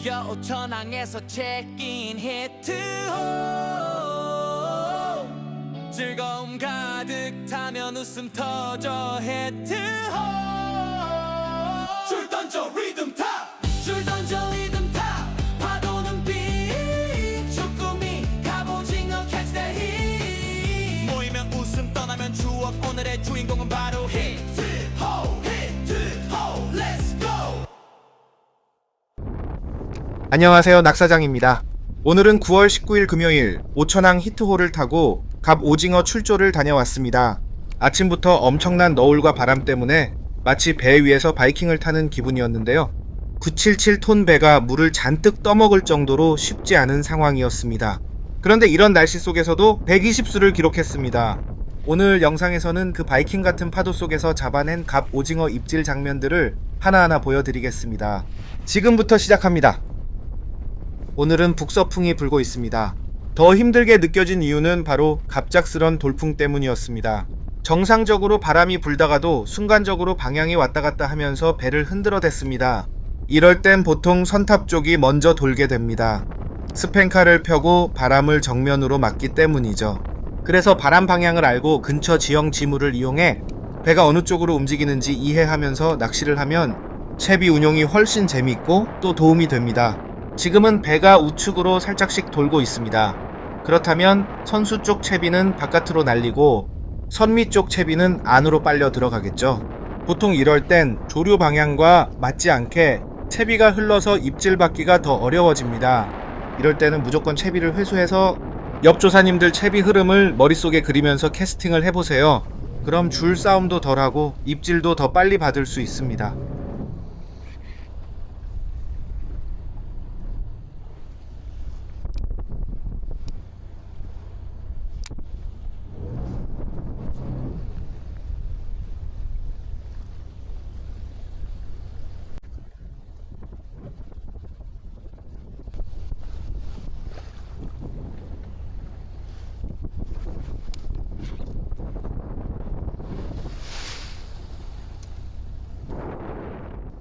드디어 오천항에서 체크인 히트호 즐거움 가득 타면 웃음 터져 히트호 줄 던져 리듬 탑줄 던져 리듬 탑 파도는 비 주꾸미 갑오징어 catch that hit 모이면 웃음 떠나면 추억 오늘의 주인공은 바로 히트호 히트호 let's go. 안녕하세요, 낙사장입니다. 오늘은 9월 19일 금요일 오천항 히트호를 타고 갑오징어 출조를 다녀왔습니다. 아침부터 엄청난 너울과 바람 때문에 마치 배 위에서 바이킹을 타는 기분이었는데요. 977톤 배가 물을 잔뜩 떠먹을 정도로 쉽지 않은 상황이었습니다. 그런데 이런 날씨 속에서도 120수를 기록했습니다. 오늘 영상에서는 그 바이킹 같은 파도 속에서 잡아낸 갑오징어 입질 장면들을 하나하나 보여드리겠습니다. 지금부터 시작합니다. 오늘은 북서풍이 불고 있습니다. 더 힘들게 느껴진 이유는 바로 갑작스런 돌풍 때문이었습니다. 정상적으로 바람이 불다가도 순간적으로 방향이 왔다 갔다 하면서 배를 흔들어 댔습니다. 이럴 땐 보통 선탑 쪽이 먼저 돌게 됩니다. 스팽카를 펴고 바람을 정면으로 맞기 때문이죠. 그래서 바람 방향을 알고 근처 지형 지물을 이용해 배가 어느 쪽으로 움직이는지 이해하면서 낚시를 하면 채비 운용이 훨씬 재밌고 또 도움이 됩니다. 지금은 배가 우측으로 살짝씩 돌고 있습니다. 그렇다면 선수 쪽 채비는 바깥으로 날리고 선미 쪽 채비는 안으로 빨려 들어가겠죠. 보통 이럴 땐 조류 방향과 맞지 않게 채비가 흘러서 입질 받기가 더 어려워집니다. 이럴 때는 무조건 채비를 회수해서 옆 조사님들 채비 흐름을 머릿속에 그리면서 캐스팅을 해보세요. 그럼 줄 싸움도 덜하고 입질도 더 빨리 받을 수 있습니다.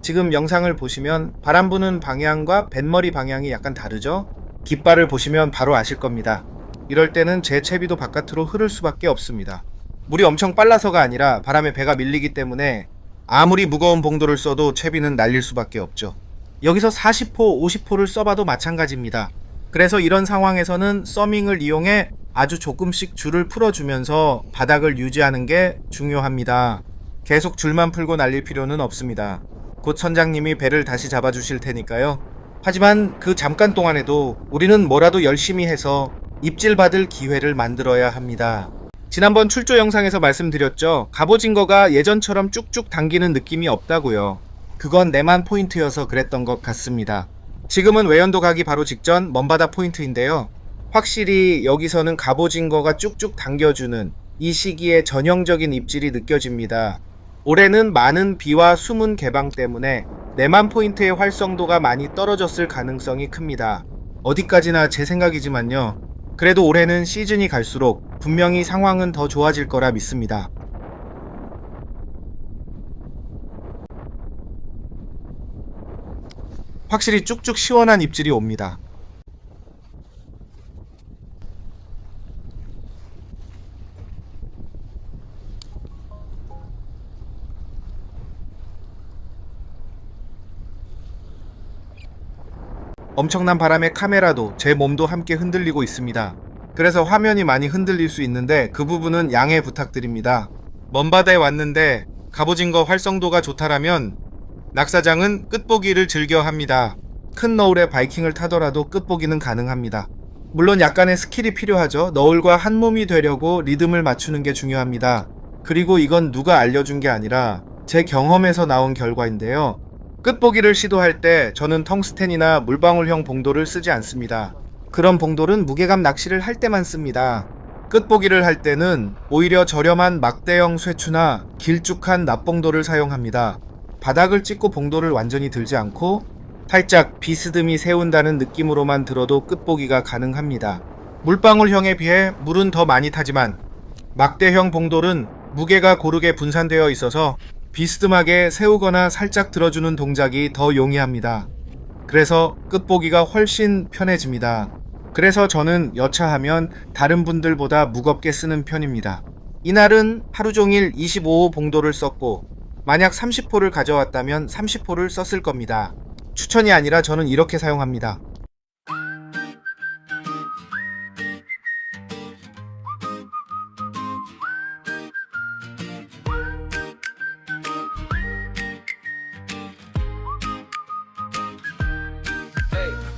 지금 영상을 보시면 바람 부는 방향과 뱃머리 방향이 약간 다르죠? 깃발을 보시면 바로 아실 겁니다. 이럴 때는 제 채비도 바깥으로 흐를 수밖에 없습니다. 물이 엄청 빨라서가 아니라 바람에 배가 밀리기 때문에 아무리 무거운 봉도를 써도 채비는 날릴 수밖에 없죠. 여기서 40호, 50호를 써봐도 마찬가지입니다. 그래서 이런 상황에서는 서밍을 이용해 아주 조금씩 줄을 풀어주면서 바닥을 유지하는 게 중요합니다. 계속 줄만 풀고 날릴 필요는 없습니다. 곧 선장님이 배를 다시 잡아주실 테니까요. 하지만 그 잠깐 동안에도 우리는 뭐라도 열심히 해서 입질 받을 기회를 만들어야 합니다. 지난번 출조 영상에서 말씀드렸죠. 갑오징어가 예전처럼 쭉쭉 당기는 느낌이 없다고요. 그건 내만 포인트여서 그랬던 것 같습니다. 지금은 외연도 가기 바로 직전 먼바다 포인트인데요. 확실히 여기서는 갑오징어가 쭉쭉 당겨주는 이 시기에 전형적인 입질이 느껴집니다. 올해는 많은 비와 수문 개방 때문에 내만 포인트의 활성도가 많이 떨어졌을 가능성이 큽니다. 어디까지나 제 생각이지만요. 그래도 올해는 시즌이 갈수록 분명히 상황은 더 좋아질 거라 믿습니다. 확실히 쭉쭉 시원한 입질이 옵니다. 엄청난 바람에 카메라도 제 몸도 함께 흔들리고 있습니다. 그래서 화면이 많이 흔들릴 수 있는데 그 부분은 양해 부탁드립니다. 먼바다에 왔는데 갑오징어 활성도가 좋다라면 낙사장은 끝보기를 즐겨 합니다. 큰 너울에 바이킹을 타더라도 끝보기는 가능합니다. 물론 약간의 스킬이 필요하죠. 너울과 한 몸이 되려고 리듬을 맞추는 게 중요합니다. 그리고 이건 누가 알려준 게 아니라 제 경험에서 나온 결과인데요. 끝보기를 시도할 때 저는 텅스텐이나 물방울형 봉도를 쓰지 않습니다. 그런 봉돌은 무게감 낚시를 할 때만 씁니다. 끝보기를 할 때는 오히려 저렴한 막대형 쇠추나 길쭉한 납봉돌을 사용합니다. 바닥을 찍고 봉돌을 완전히 들지 않고 살짝 비스듬히 세운다는 느낌으로만 들어도 끝보기가 가능합니다. 물방울형에 비해 물은 더 많이 타지만 막대형 봉돌은 무게가 고르게 분산되어 있어서 비스듬하게 세우거나 살짝 들어주는 동작이 더 용이합니다. 그래서 끝보기가 훨씬 편해집니다. 그래서 저는 여차하면 다른 분들보다 무겁게 쓰는 편입니다. 이날은 하루 종일 25호 봉도를 썼고 만약 30호를 가져왔다면 30호를 썼을 겁니다. 추천이 아니라 저는 이렇게 사용합니다.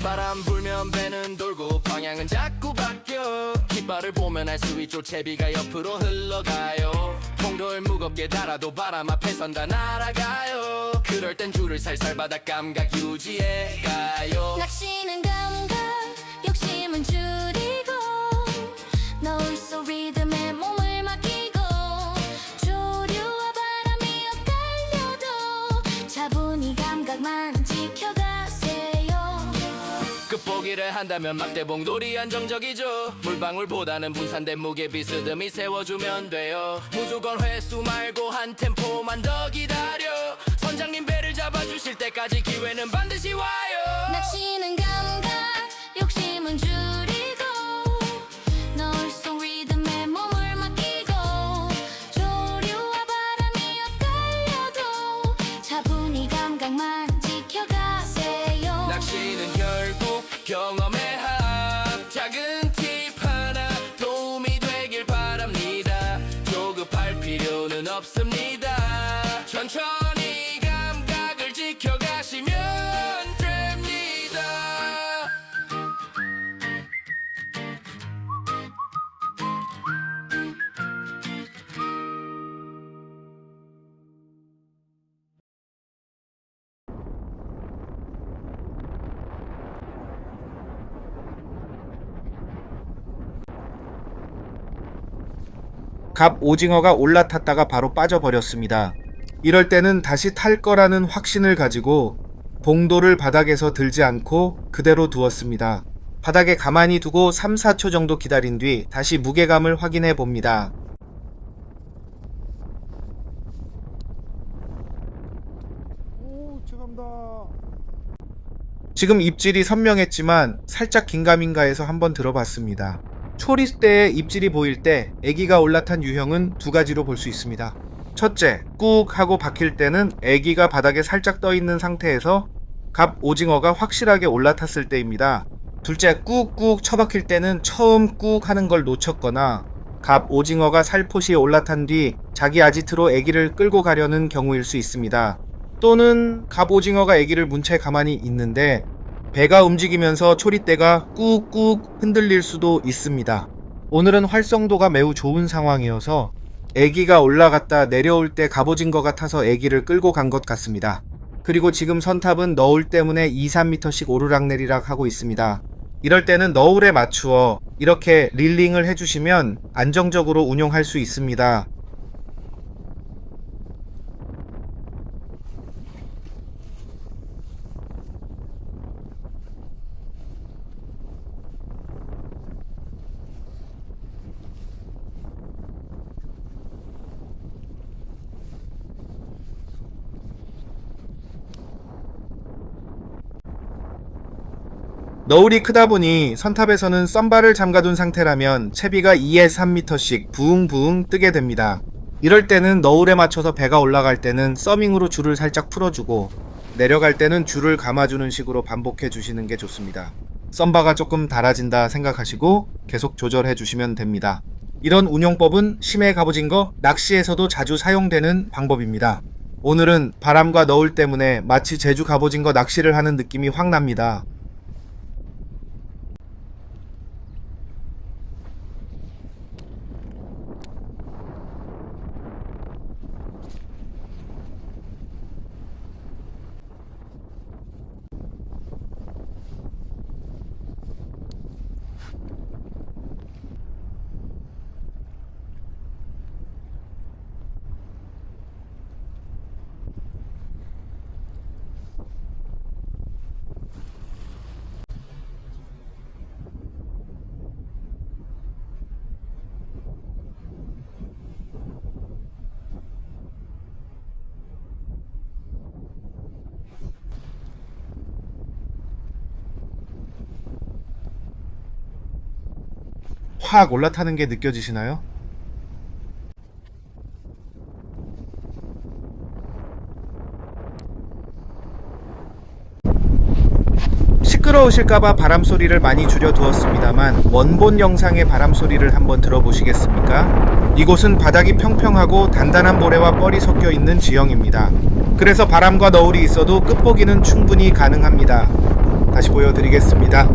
바람 불면 배는 돌고 방향은 자꾸 바뀌어 깃발을 보면 알 수 있죠 채비가 옆으로 흘러가요 봉돌 무겁게 달아도 바람 앞에 선다 날아가요 그럴 땐 줄을 살살 받아 감각 유지해가요 낚시는 감각 욕심은 줄이고 노을 속 리듬에 몸을 맡기고 조류와 바람이 엇갈려도 차분히 감각만 지켜가세요 끝보기를 한다면 막대봉돌이 안정적이죠 물방울보다는 분산된 무게 비스듬히 세워주면 돼요 무조건 횟수 말고 한 템포만 더 기다려 선장님 배를 잡아주실 때까지 기회는 반드시 와요 낚시는 감각 욕심은 줄이고 노을 속 리듬에 몸을 맡기고 조류와 바람이 엇갈려도 차분히 감각만 지켜가세요 낚시는 결국 경험의 합 작은 팁 하나 도움이 되길 바랍니다 조급할 필요는 없습니다 천천히 감각을 지켜가시면 됩니다 갑 오징어가 올라탔다가 바로 빠져버렸습니다. 이럴 때는 다시 탈 거라는 확신을 가지고 봉도를 바닥에서 들지 않고 그대로 두었습니다. 바닥에 가만히 두고 3, 4초 정도 기다린 뒤 다시 무게감을 확인해 봅니다. 지금 입질이 선명했지만 살짝 긴가민가 해서 한번 들어봤습니다. 초리대에 입질이 보일 때 애기가 올라탄 유형은 두 가지로 볼 수 있습니다. 첫째, 꾹 하고 박힐 때는 애기가 바닥에 살짝 떠 있는 상태에서 갑 오징어가 확실하게 올라탔을 때입니다. 둘째, 꾹꾹 쳐박힐 때는 처음 꾹 하는 걸 놓쳤거나 갑 오징어가 살포시 올라탄 뒤 자기 아지트로 애기를 끌고 가려는 경우일 수 있습니다. 또는 갑 오징어가 애기를 문 채 가만히 있는데 배가 움직이면서 초리대가 꾹꾹 흔들릴 수도 있습니다. 오늘은 활성도가 매우 좋은 상황이어서 애기가 올라갔다 내려올 때 갑오징 것 같아서 애기를 끌고 간 것 같습니다. 그리고 지금 선탑은 너울 때문에 2, 3m씩 오르락내리락 하고 있습니다. 이럴 때는 너울에 맞추어 이렇게 릴링을 해주시면 안정적으로 운용할 수 있습니다. 너울이 크다 보니 선탑에서는 썬바를 잠가둔 상태라면 채비가 2에서 3m씩 부웅부웅 뜨게 됩니다. 이럴 때는 너울에 맞춰서 배가 올라갈 때는 서밍으로 줄을 살짝 풀어주고 내려갈 때는 줄을 감아주는 식으로 반복해 주시는 게 좋습니다. 썬바가 조금 달아진다 생각하시고 계속 조절해 주시면 됩니다. 이런 운용법은 심해 갑오징어 낚시에서도 자주 사용되는 방법입니다. 오늘은 바람과 너울 때문에 마치 제주 갑오징어 낚시를 하는 느낌이 확 납니다. 확 올라타는 게 느껴지시나요? 시끄러우실까봐 바람소리를 많이 줄여두었습니다만 원본 영상의 바람소리를 한번 들어보시겠습니까? 이곳은 바닥이 평평하고 단단한 모래와 뻘이 섞여 있는 지형입니다. 그래서 바람과 너울이 있어도 끝보기는 충분히 가능합니다. 다시 보여드리겠습니다.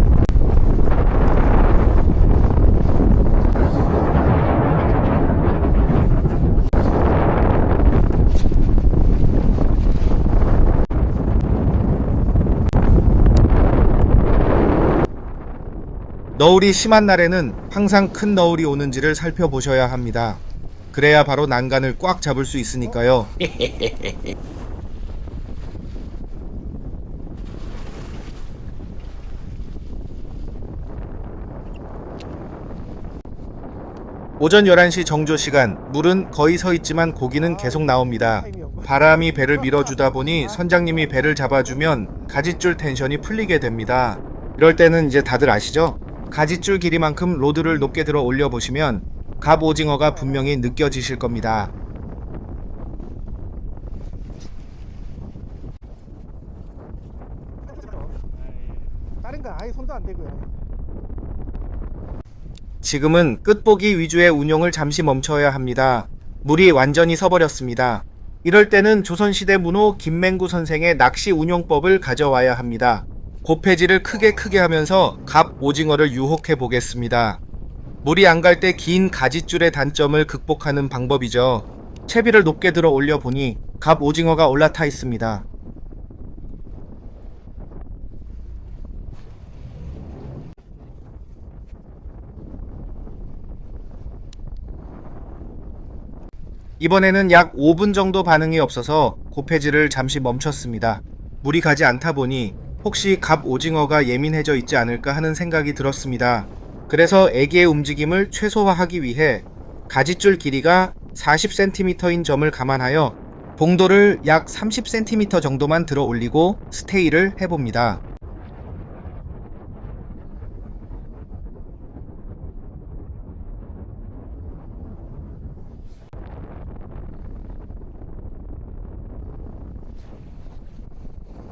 너울이 심한 날에는 항상 큰 너울이 오는지를 살펴보셔야 합니다. 그래야 바로 난간을 꽉 잡을 수 있으니까요. 오전 11시 정조시간, 물은 거의 서 있지만 고기는 계속 나옵니다. 바람이 배를 밀어주다 보니 선장님이 배를 잡아주면 가짓줄 텐션이 풀리게 됩니다. 이럴 때는 이제 다들 아시죠? 가짓줄 길이만큼 로드를 높게 들어 올려보시면 갑오징어가 분명히 느껴지실 겁니다. 다른 거 아예 손도 안 대고요. 지금은 끝보기 위주의 운용을 잠시 멈춰야 합니다. 물이 완전히 서버렸습니다. 이럴 때는 조선시대 문호 김맹구 선생의 낚시 운용법을 가져와야 합니다. 고폐질을 크게 하면서 갑 오징어를 유혹해 보겠습니다. 물이 안 갈 때 긴 가짓줄의 단점을 극복하는 방법이죠. 채비를 높게 들어 올려 보니 갑 오징어가 올라타 있습니다. 이번에는 약 5분 정도 반응이 없어서 고폐질을 잠시 멈췄습니다. 물이 가지 않다 보니 혹시 갑 오징어가 예민해져 있지 않을까 하는 생각이 들었습니다. 그래서 애기의 움직임을 최소화하기 위해 가짓줄 길이가 40cm인 점을 감안하여 봉도를 약 30cm 정도만 들어 올리고 스테이를 해봅니다.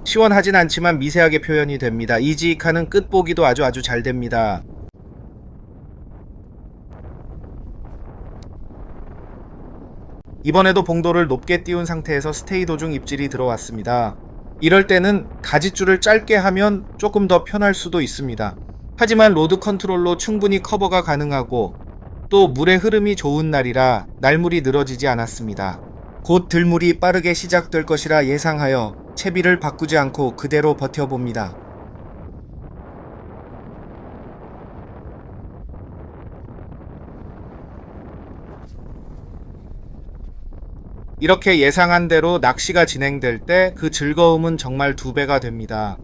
시원하진 않지만 미세하게 표현이 됩니다. 이지익하는 끝보기도 아주 잘 됩니다. 이번에도 봉도를 높게 띄운 상태에서 스테이 도중 입질이 들어왔습니다. 이럴 때는 가짓줄을 짧게 하면 조금 더 편할 수도 있습니다. 하지만 로드 컨트롤로 충분히 커버가 가능하고 또 물의 흐름이 좋은 날이라 날물이 늘어지지 않았습니다. 곧 들물이 빠르게 시작될 것이라 예상하여 채비를 바꾸지 않고 그대로 버텨봅니다. 이렇게 예상한 대로 낚시가 진행될 때 그 즐거움은 정말 2배가 됩니다.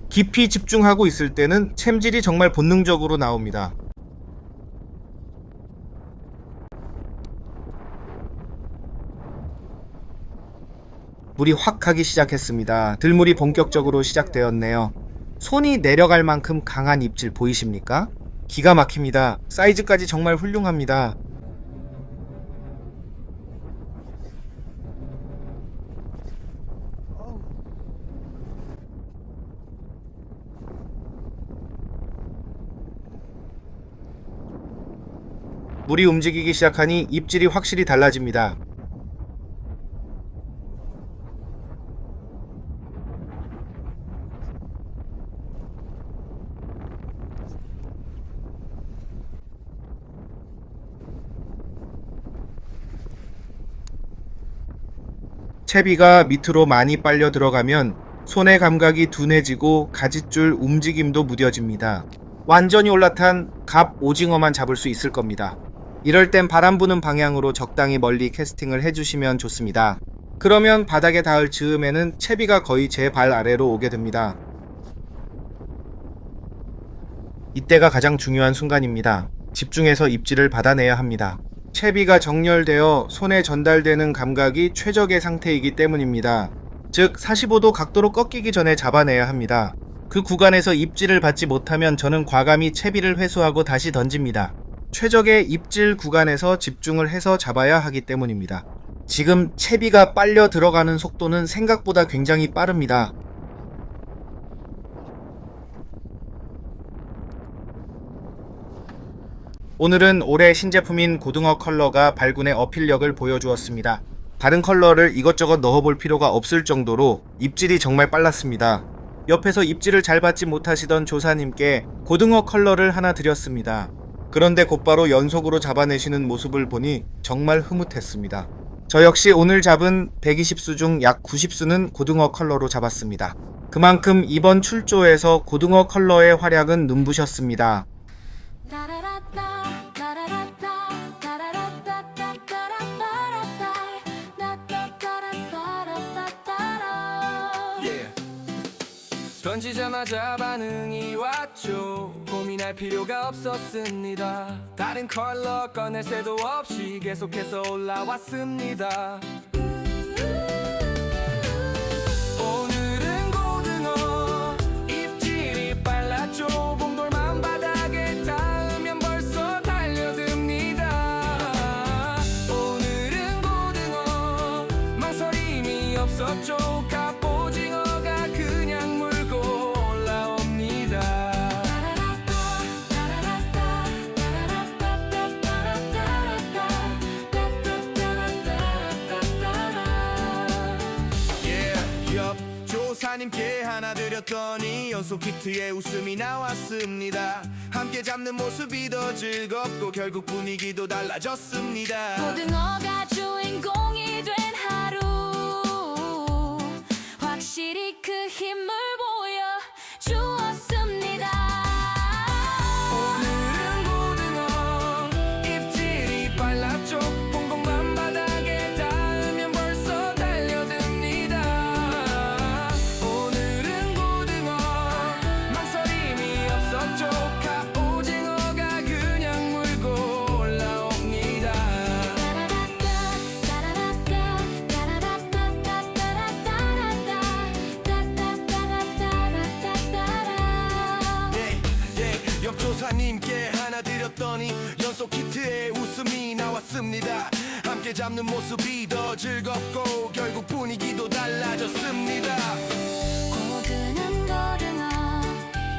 깊이 집중하고 있을 때는 챔질이 정말 본능적으로 나옵니다. 물이 확 가기 시작했습니다. 들물이 본격적으로 시작되었네요. 손이 내려갈 만큼 강한 입질 보이십니까? 기가 막힙니다. 사이즈까지 정말 훌륭합니다. 물이 움직이기 시작하니 입질이 확실히 달라집니다. 채비가 밑으로 많이 빨려 들어가면 손의 감각이 둔해지고 가짓줄 움직임도 무뎌집니다. 완전히 올라탄 갑 오징어만 잡을 수 있을 겁니다. 이럴 땐 바람 부는 방향으로 적당히 멀리 캐스팅을 해주시면 좋습니다. 그러면 바닥에 닿을 즈음에는 채비가 거의 제 발 아래로 오게 됩니다. 이때가 가장 중요한 순간입니다. 집중해서 입질을 받아내야 합니다. 채비가 정렬되어 손에 전달되는 감각이 최적의 상태이기 때문입니다. 즉 45도 각도로 꺾이기 전에 잡아내야 합니다. 그 구간에서 입질을 받지 못하면 저는 과감히 채비를 회수하고 다시 던집니다. 최적의 입질 구간에서 집중을 해서 잡아야 하기 때문입니다. 지금 채비가 빨려 들어가는 속도는 생각보다 굉장히 빠릅니다. 오늘은 올해 신제품인 고등어 컬러가 발군의 어필력을 보여주었습니다. 다른 컬러를 이것저것 넣어볼 필요가 없을 정도로 입질이 정말 빨랐습니다. 옆에서 입질을 잘 받지 못하시던 조사님께 고등어 컬러를 하나 드렸습니다. 그런데 곧바로 연속으로 잡아내시는 모습을 보니 정말 흐뭇했습니다. 저 역시 오늘 잡은 120수 중 약 90수는 고등어 컬러로 잡았습니다. 그만큼 이번 출조에서 고등어 컬러의 활약은 눈부셨습니다. 던지자마자 반응이 왔죠. 고민할 필요가 없었습니다. 다른 컬러 꺼낼 새도 없이 계속해서 올라왔습니다. 오늘은 고등어 입질이 빨랐죠. 봉돌만 바닥에 닿으면 벌써 달려듭니다. 오늘은 고등어 망설임이 없었죠. 갑오징어가 그냥 물고 올라옵니다. 옆 조사님께 하나 드렸더니 연속 히트에 웃음이 나왔습니다. 함께 잡는 모습이 더 즐겁고 결국 분위기도 달라졌습니다. 고등어가 주인공이 된 하루 확실히 그 힘을 보여주었습니다. 오늘은 고등어 입질이 빨랐죠. 봉봉만 바닥에 닿으면 벌써 달려듭니다. 오늘은 고등어 망설임이 없었죠. 갑오징어가 그냥 물고 올라옵니다. 옆조사님께 하나 드렸더니 연속 히트에 웃음이 나왔습니다. 함께 잡는 모습이 더 즐겁고 결국 분위기도 달라졌습니다. 고드는 고등어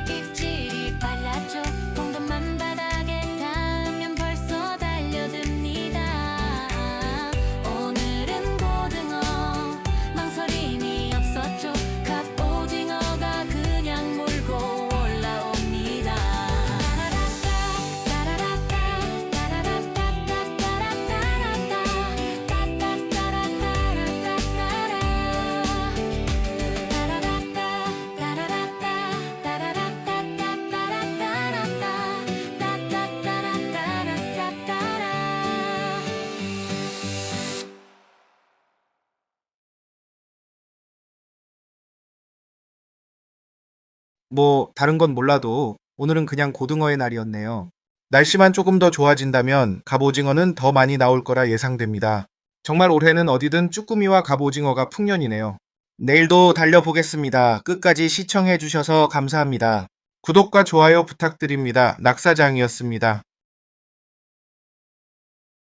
입질이 빨랐죠. 봉돌만 바닥에 닿으면 벌써 달려듭니다. 오늘은 고등어 망설임이 없었죠. 갑오징어가 그냥 물고 올라옵니다. 뭐 다른 건 몰라도 오늘은 그냥 고등어의 날이었네요. 날씨만 조금 더 좋아진다면 갑오징어는 더 많이 나올 거라 예상됩니다. 정말 올해는 어디든 쭈꾸미와 갑오징어가 풍년이네요. 내일도 달려보겠습니다. 끝까지 시청해주셔서 감사합니다. 구독과 좋아요 부탁드립니다. 낙사장이었습니다.